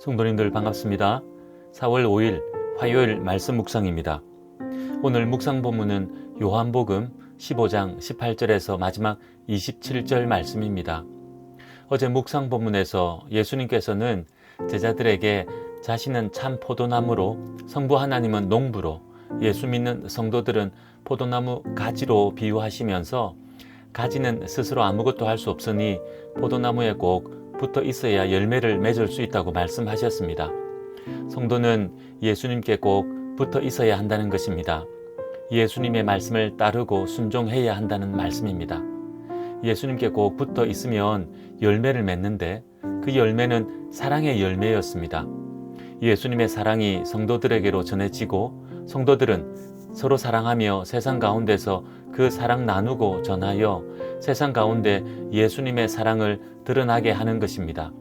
성도님들 반갑습니다. 4월 5일 화요일 말씀 묵상입니다. 오늘 묵상 본문은 요한복음 15장 18절에서 마지막 27절 말씀입니다. 어제 묵상 본문에서 예수님께서는 제자들에게 자신은 참 포도나무로 성부 하나님은 농부로 예수 믿는 성도들은 포도나무 가지로 비유하시면서 가지는 스스로 아무것도 할 수 없으니 포도나무에 꼭 붙어 있어야 열매를 맺을 수 있다고 말씀하셨습니다. 성도는 예수님께 꼭 붙어 있어야 한다는 것입니다. 예수님의 말씀을 따르고 순종해야 한다는 말씀입니다. 예수님께 꼭 붙어 있으면 열매를 맺는데 그 열매는 사랑의 열매였습니다. 예수님의 사랑이 성도들에게로 전해지고 성도들은 서로 사랑하며 세상 가운데서 그 사랑 나누고 전하여 세상 가운데 예수님의 사랑을 드러나게 하는 것입니다.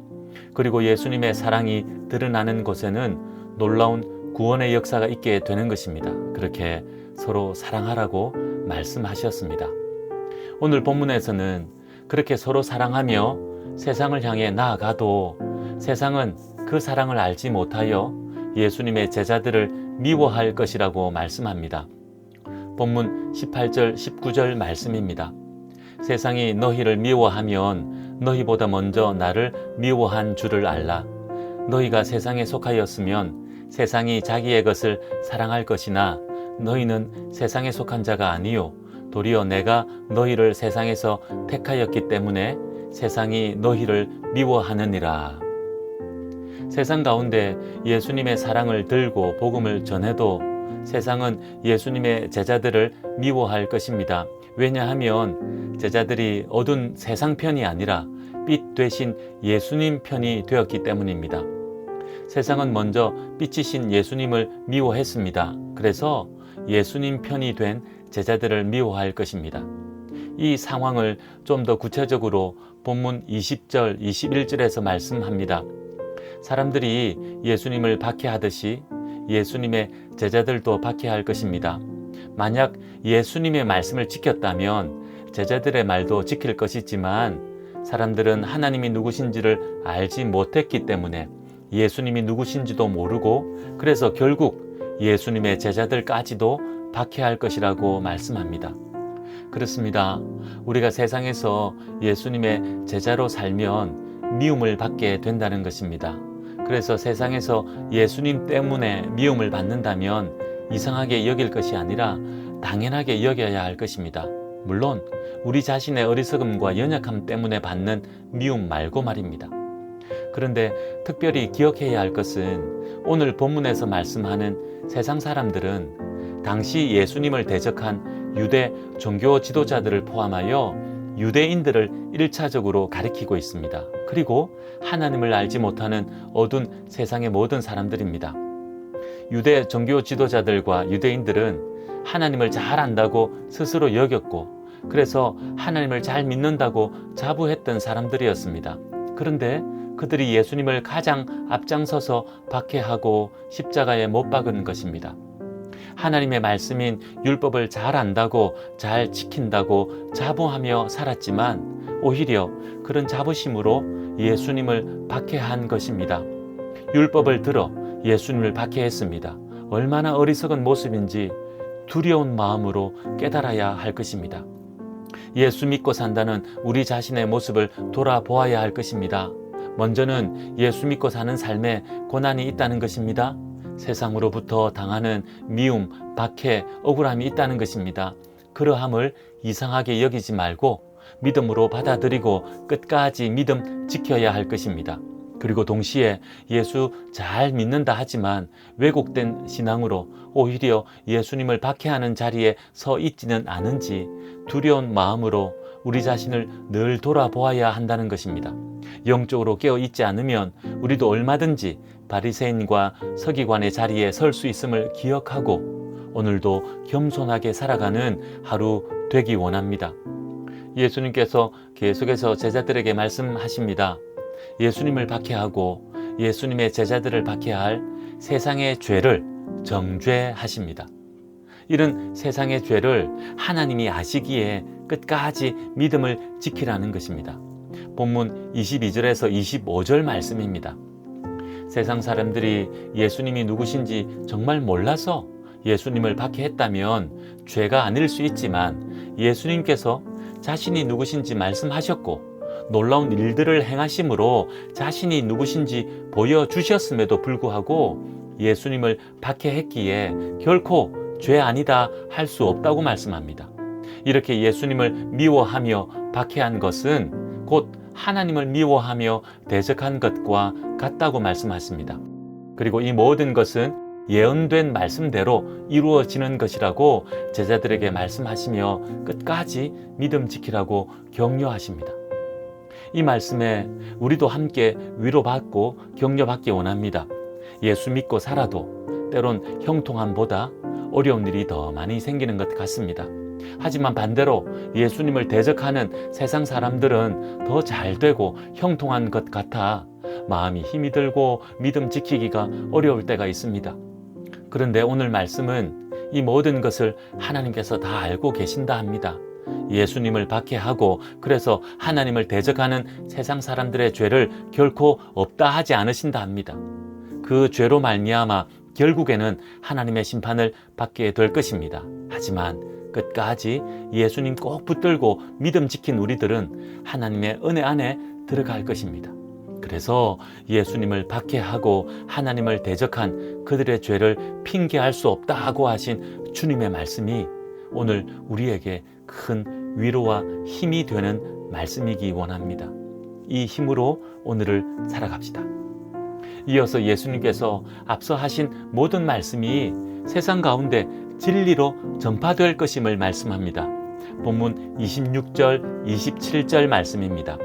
그리고 예수님의 사랑이 드러나는 곳에는 놀라운 구원의 역사가 있게 되는 것입니다. 그렇게 서로 사랑하라고 말씀하셨습니다. 오늘 본문에서는 그렇게 서로 사랑하며 세상을 향해 나아가도 세상은 그 사랑을 알지 못하여 예수님의 제자들을 미워할 것이라고 말씀합니다. 본문 18절 19절 말씀입니다. 세상이 너희를 미워하면 너희보다 먼저 나를 미워한 줄을 알라. 너희가 세상에 속하였으면 세상이 자기의 것을 사랑할 것이나 너희는 세상에 속한 자가 아니요 도리어 내가 너희를 세상에서 택하였기 때문에 세상이 너희를 미워하느니라. 세상 가운데 예수님의 사랑을 들고 복음을 전해도 세상은 예수님의 제자들을 미워할 것입니다. 왜냐하면 제자들이 어두운 세상 편이 아니라 빛 되신 예수님 편이 되었기 때문입니다. 세상은 먼저 빛이신 예수님을 미워했습니다. 그래서 예수님 편이 된 제자들을 미워할 것입니다. 이 상황을 좀 더 구체적으로 본문 20절, 21절에서 말씀합니다. 사람들이 예수님을 박해하듯이 예수님의 제자들도 박해할 것입니다. 만약 예수님의 말씀을 지켰다면 제자들의 말도 지킬 것이지만 사람들은 하나님이 누구신지를 알지 못했기 때문에 예수님이 누구신지도 모르고 그래서 결국 예수님의 제자들까지도 박해할 것이라고 말씀합니다. 그렇습니다. 우리가 세상에서 예수님의 제자로 살면 미움을 받게 된다는 것입니다. 그래서 세상에서 예수님 때문에 미움을 받는다면 이상하게 여길 것이 아니라 당연하게 여겨야 할 것입니다. 물론 우리 자신의 어리석음과 연약함 때문에 받는 미움 말고 말입니다. 그런데 특별히 기억해야 할 것은 오늘 본문에서 말씀하는 세상 사람들은 당시 예수님을 대적한 유대 종교 지도자들을 포함하여 유대인들을 1차적으로 가리키고 있습니다. 그리고 하나님을 알지 못하는 어두운 세상의 모든 사람들입니다. 유대 종교 지도자들과 유대인들은 하나님을 잘 안다고 스스로 여겼고 그래서 하나님을 잘 믿는다고 자부했던 사람들이었습니다. 그런데 그들이 예수님을 가장 앞장서서 박해하고 십자가에 못 박은 것입니다. 하나님의 말씀인 율법을 잘 안다고 잘 지킨다고 자부하며 살았지만 오히려 그런 자부심으로 예수님을 박해한 것입니다. 율법을 들어 예수님을 박해했습니다. 얼마나 어리석은 모습인지 두려운 마음으로 깨달아야 할 것입니다. 예수 믿고 산다는 우리 자신의 모습을 돌아보아야 할 것입니다. 먼저는 예수 믿고 사는 삶에 고난이 있다는 것입니다. 세상으로부터 당하는 미움, 박해, 억울함이 있다는 것입니다. 그러함을 이상하게 여기지 말고 믿음으로 받아들이고 끝까지 믿음 지켜야 할 것입니다. 그리고 동시에 예수 잘 믿는다 하지만 왜곡된 신앙으로 오히려 예수님을 박해하는 자리에 서 있지는 않은지 두려운 마음으로 우리 자신을 늘 돌아보아야 한다는 것입니다. 영적으로 깨어 있지 않으면 우리도 얼마든지 바리새인과 서기관의 자리에 설 수 있음을 기억하고 오늘도 겸손하게 살아가는 하루 되기 원합니다. 예수님께서 계속해서 제자들에게 말씀하십니다. 예수님을 박해하고 예수님의 제자들을 박해할 세상의 죄를 정죄하십니다. 이런 세상의 죄를 하나님이 아시기에 끝까지 믿음을 지키라는 것입니다. 본문 22절에서 25절 말씀입니다. 세상 사람들이 예수님이 누구신지 정말 몰라서 예수님을 박해했다면 죄가 아닐 수 있지만 예수님께서 자신이 누구신지 말씀하셨고 놀라운 일들을 행하심으로 자신이 누구신지 보여주셨음에도 불구하고 예수님을 박해했기에 결코 죄 아니다 할 수 없다고 말씀합니다. 이렇게 예수님을 미워하며 박해한 것은 곧 하나님을 미워하며 대적한 것과 같다고 말씀하십니다. 그리고 이 모든 것은 예언된 말씀대로 이루어지는 것이라고 제자들에게 말씀하시며 끝까지 믿음 지키라고 격려하십니다. 이 말씀에 우리도 함께 위로받고 격려받기 원합니다. 예수 믿고 살아도 때론 형통함보다 어려운 일이 더 많이 생기는 것 같습니다. 하지만 반대로 예수님을 대적하는 세상 사람들은 더 잘되고 형통한 것 같아 마음이 힘이 들고 믿음 지키기가 어려울 때가 있습니다. 그런데 오늘 말씀은 이 모든 것을 하나님께서 다 알고 계신다 합니다. 예수님을 박해하고 그래서 하나님을 대적하는 세상 사람들의 죄를 결코 없다 하지 않으신다 합니다. 그 죄로 말미암아 결국에는 하나님의 심판을 받게 될 것입니다. 하지만 끝까지 예수님 꼭 붙들고 믿음 지킨 우리들은 하나님의 은혜 안에 들어갈 것입니다. 그래서 예수님을 박해하고 하나님을 대적한 그들의 죄를 핑계할 수 없다 하고 하신 주님의 말씀이 오늘 우리에게 큰 위로와 힘이 되는 말씀이기 원합니다. 이 힘으로 오늘을 살아갑시다. 이어서 예수님께서 앞서 하신 모든 말씀이 세상 가운데 진리로 전파될 것임을 말씀합니다. 본문 26절, 27절 말씀입니다.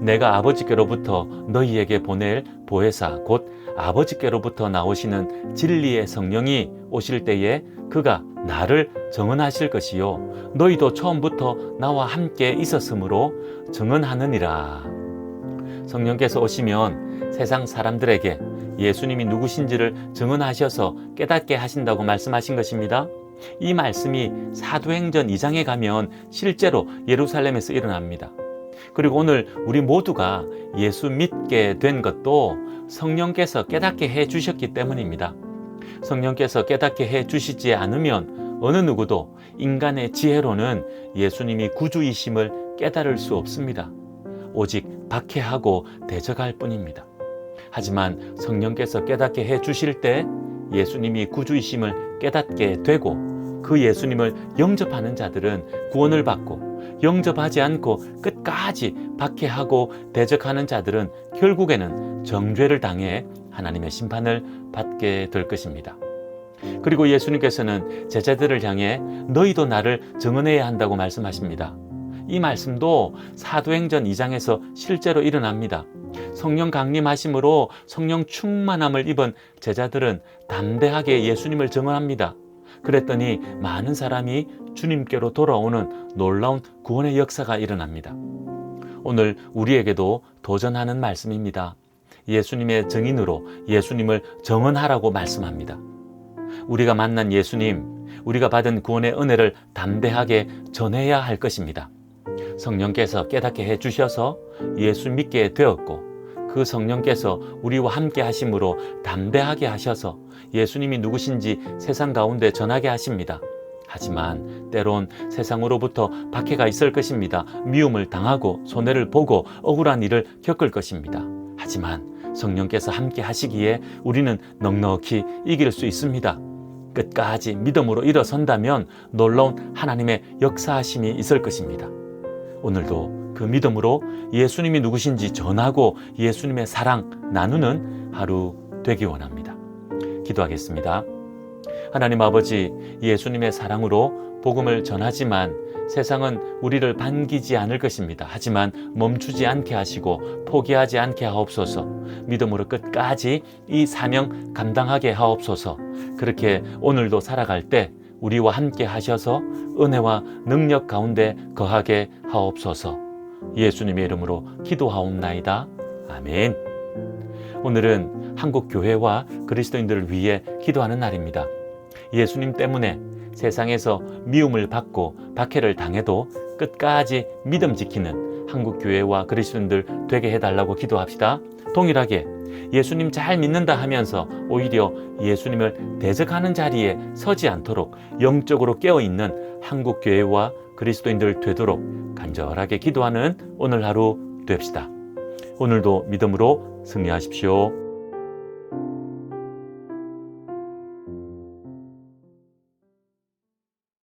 내가 아버지께로부터 너희에게 보낼 보혜사 곧 아버지께로부터 나오시는 진리의 성령이 오실 때에 그가 나를 증언하실 것이요 너희도 처음부터 나와 함께 있었으므로 증언하느니라. 성령께서 오시면 세상 사람들에게 예수님이 누구신지를 증언하셔서 깨닫게 하신다고 말씀하신 것입니다. 이 말씀이 사도행전 2장에 가면 실제로 예루살렘에서 일어납니다. 그리고 오늘 우리 모두가 예수 믿게 된 것도 성령께서 깨닫게 해 주셨기 때문입니다. 성령께서 깨닫게 해 주시지 않으면 어느 누구도 인간의 지혜로는 예수님이 구주이심을 깨달을 수 없습니다. 오직 박해하고 대적할 뿐입니다. 하지만 성령께서 깨닫게 해 주실 때 예수님이 구주이심을 깨닫게 되고 그 예수님을 영접하는 자들은 구원을 받고 영접하지 않고 끝까지 박해하고 대적하는 자들은 결국에는 정죄를 당해 하나님의 심판을 받게 될 것입니다. 그리고 예수님께서는 제자들을 향해 너희도 나를 증언해야 한다고 말씀하십니다. 이 말씀도 사도행전 2장에서 실제로 일어납니다. 성령 강림하심으로 성령 충만함을 입은 제자들은 담대하게 예수님을 증언합니다. 그랬더니 많은 사람이 주님께로 돌아오는 놀라운 구원의 역사가 일어납니다. 오늘 우리에게도 도전하는 말씀입니다. 예수님의 증인으로 예수님을 증언하라고 말씀합니다. 우리가 만난 예수님, 우리가 받은 구원의 은혜를 담대하게 전해야 할 것입니다. 성령께서 깨닫게 해주셔서 예수 믿게 되었고 그 성령께서 우리와 함께 하심으로 담대하게 하셔서 예수님이 누구신지 세상 가운데 전하게 하십니다. 하지만 때론 세상으로부터 박해가 있을 것입니다. 미움을 당하고 손해를 보고 억울한 일을 겪을 것입니다. 하지만 성령께서 함께 하시기에 우리는 넉넉히 이길 수 있습니다. 끝까지 믿음으로 일어선다면 놀라운 하나님의 역사하심이 있을 것입니다. 오늘도 그 믿음으로 예수님이 누구신지 전하고 예수님의 사랑 나누는 하루 되기 원합니다. 기도하겠습니다. 하나님 아버지, 예수님의 사랑으로 복음을 전하지만 세상은 우리를 반기지 않을 것입니다. 하지만 멈추지 않게 하시고 포기하지 않게 하옵소서. 믿음으로 끝까지 이 사명 감당하게 하옵소서. 그렇게 오늘도 살아갈 때 우리와 함께 하셔서 은혜와 능력 가운데 거하게 하옵소서. 예수님의 이름으로 기도하옵나이다. 아멘. 오늘은 한국 교회와 그리스도인들을 위해 기도하는 날입니다. 예수님 때문에 세상에서 미움을 받고 박해를 당해도 끝까지 믿음 지키는 한국 교회와 그리스도인들 되게 해달라고 기도합시다. 동일하게 예수님 잘 믿는다 하면서 오히려 예수님을 대적하는 자리에 서지 않도록 영적으로 깨어있는 한국교회와 그리스도인들 되도록 간절하게 기도하는 오늘 하루 됩시다. 오늘도 믿음으로 승리하십시오.